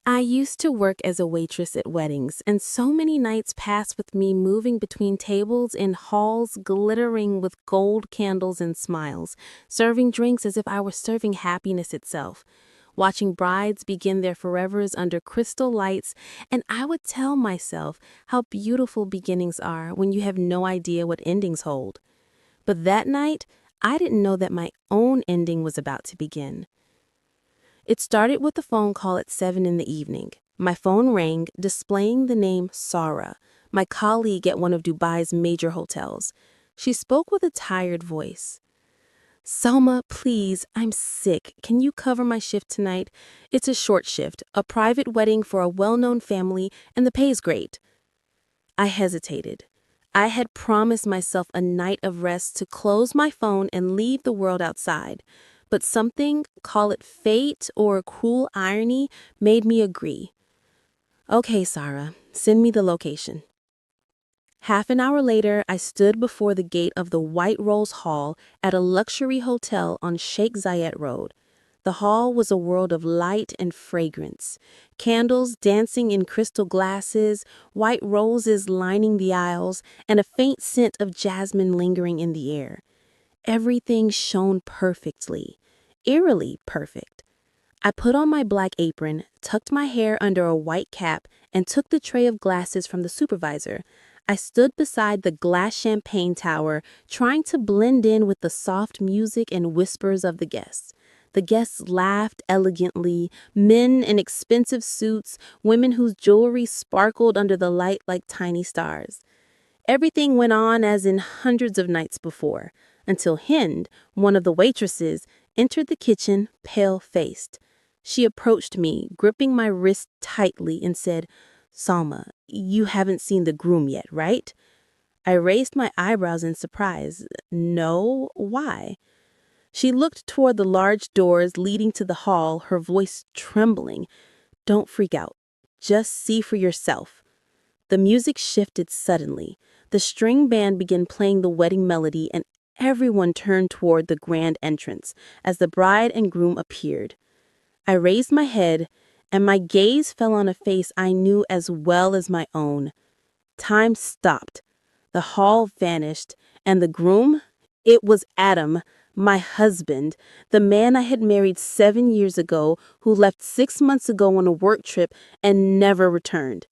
I used to work as a waitress at weddings, and so many nights passed with me moving between tables in halls glittering with gold candles and smiles, serving drinks as if I were serving happiness itself, watching brides begin their forevers under crystal lights, and I would tell myself how beautiful beginnings are when you have no idea what endings hold. But that night, I didn't know that my own ending was about to begin. It started with a phone call at 7 in the evening. My phone rang, displaying the name Sarah, my colleague at one of Dubai's major hotels. She spoke with a tired voice. Salma, please, I'm sick. Can you cover my shift tonight? It's a short shift, a private wedding for a well-known family, and the pay's great. I hesitated. I had promised myself a night of rest to close my phone and leave the world outside. But something, call it fate or cruel irony, made me agree. Okay, Sarah, send me the location. Half an hour later, I stood before the gate of the White Rose Hall at a luxury hotel on Sheikh Zayed Road. The hall was a world of light and fragrance. Candles dancing in crystal glasses, white roses lining the aisles, and a faint scent of jasmine lingering in the air. Everything shone perfectly, eerily perfect. I put on my black apron, tucked my hair under a white cap, and took the tray of glasses from the supervisor. I stood beside the glass champagne tower, trying to blend in with the soft music and whispers of the guests. The guests laughed elegantly, men in expensive suits, women whose jewelry sparkled under the light like tiny stars. Everything went on as in hundreds of nights before, until Hind, one of the waitresses, entered the kitchen, pale-faced. She approached me, gripping my wrist tightly, and said, Salma, you haven't seen the groom yet, right? I raised my eyebrows in surprise. No, why? She looked toward the large doors leading to the hall, her voice trembling. Don't freak out. Just see for yourself. The music shifted suddenly. The string band began playing the wedding melody, and everyone turned toward the grand entrance as the bride and groom appeared. I raised my head, and my gaze fell on a face I knew as well as my own. Time stopped. The hall vanished, and the groom? It was Adam, my husband, the man I had married 7 years ago, who left 6 months ago on a work trip and never returned.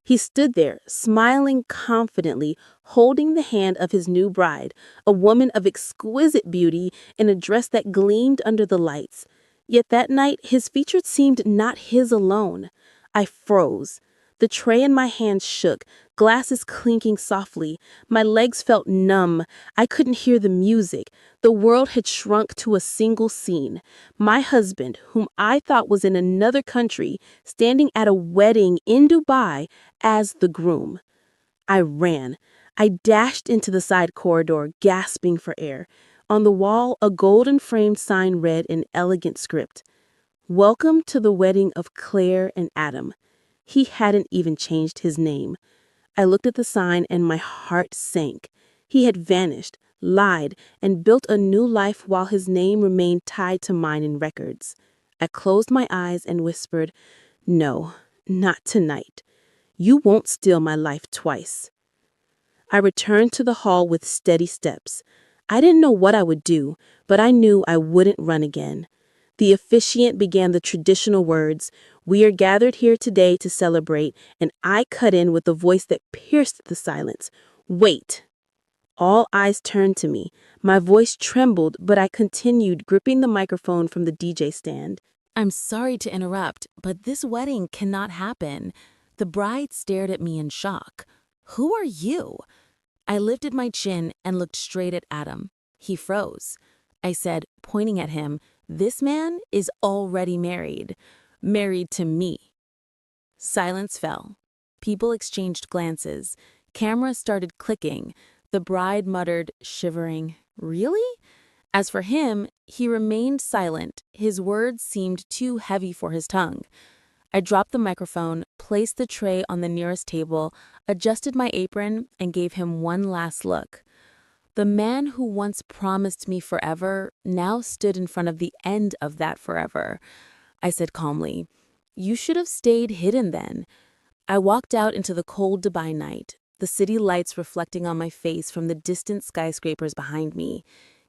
He stood there, smiling confidently, holding the hand of his new bride, a woman of exquisite beauty in a dress that gleamed under the lights. Yet that night, his features seemed not his alone. I froze. The tray in my hands shook, glasses clinking softly. My legs felt numb. I couldn't hear the music. The world had shrunk to a single scene. My husband, whom I thought was in another country, standing at a wedding in Dubai as the groom. I ran. I dashed into the side corridor, gasping for air. On the wall, a golden-framed sign read in elegant script, Welcome to the wedding of Claire and Adam. He hadn't even changed his name. I looked at the sign and my heart sank. He had vanished, lied, and built a new life while his name remained tied to mine in records. I closed my eyes and whispered, No, not tonight. You won't steal my life twice. I returned to the hall with steady steps. I didn't know what I would do, but I knew I wouldn't run again. The officiant began the traditional words, We are gathered here today to celebrate, and I cut in with a voice that pierced the silence. Wait! All eyes turned to me. My voice trembled, but I continued, gripping the microphone from the DJ stand. I'm sorry to interrupt, but this wedding cannot happen. The bride stared at me in shock. Who are you? I lifted my chin and looked straight at Adam. He froze. I said, pointing at him, This man is already married. Married to me. Silence fell. People exchanged glances. Cameras started clicking. The bride muttered, shivering, Really? As for him, he remained silent. His words seemed too heavy for his tongue. I dropped the microphone, placed the tray on the nearest table, adjusted my apron, and gave him one last look. The man who once promised me forever now stood in front of the end of that forever. I said calmly, You should have stayed hidden then. I walked out into the cold Dubai night, the city lights reflecting on my face from the distant skyscrapers behind me.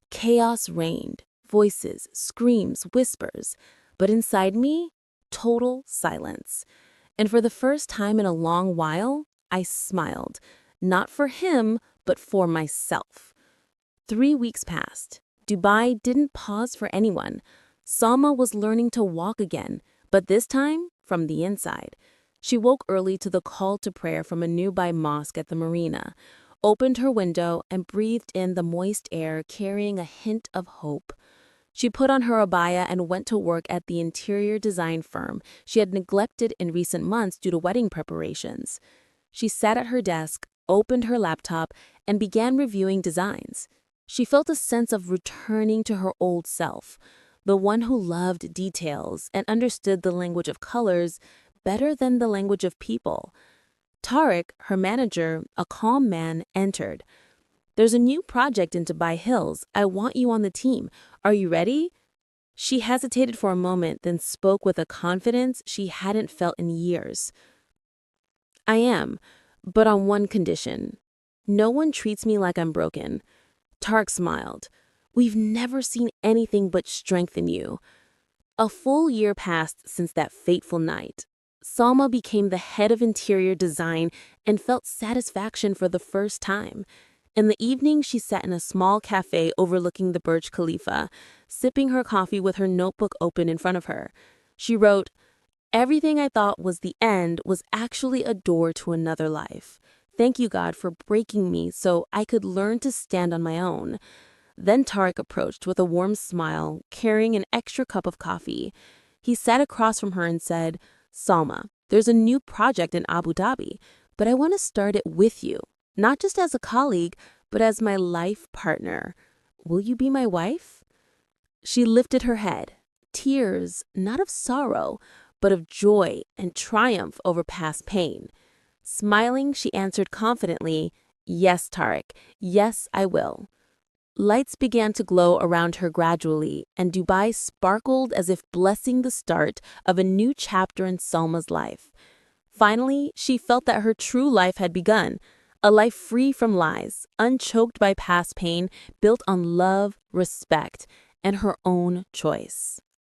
Chaos reigned, voices, screams, whispers, but inside me, total silence. And for the first time in a long while, I smiled, not for him, but for myself. 3 weeks passed. Dubai didn't pause for anyone. Salma was learning to walk again, but this time from the inside. She woke early to the call to prayer from a nearby mosque at the marina, opened her window, and breathed in the moist air, carrying a hint of hope. She put on her abaya and went to work at the interior design firm she had neglected in recent months due to wedding preparations. She sat at her desk, opened her laptop, and began reviewing designs. She felt a sense of returning to her old self, the one who loved details and understood the language of colors better than the language of people. Tariq, her manager, a calm man, entered. "There's a new project in Dubai Hills. I want you on the team. Are you ready?" She hesitated for a moment, then spoke with a confidence she hadn't felt in years. "I am, but on one condition. No one treats me like I'm broken." Tariq smiled. "We've never seen anything but strength in you." A full year passed since that fateful night. Salma became the head of interior design and felt satisfaction for the first time. In the evening, she sat in a small cafe overlooking the Burj Khalifa, sipping her coffee with her notebook open in front of her. She wrote, "Everything I thought was the end was actually a door to another life. Thank you, God, for breaking me so I could learn to stand on my own." Then Tariq approached with a warm smile, carrying an extra cup of coffee. He sat across from her and said, "Salma, there's a new project in Abu Dhabi, but I want to start it with you, not just as a colleague, but as my life partner. Will you be my wife?" She lifted her head, tears not of sorrow, but of joy and triumph over past pain. Smiling, she answered confidently, "Yes, Tariq, yes, I will." Lights began to glow around her gradually, and Dubai sparkled as if blessing the start of a new chapter in Salma's life. Finally, she felt that her true life had begun, a life free from lies, unchoked by past pain, built on love, respect, and her own choice.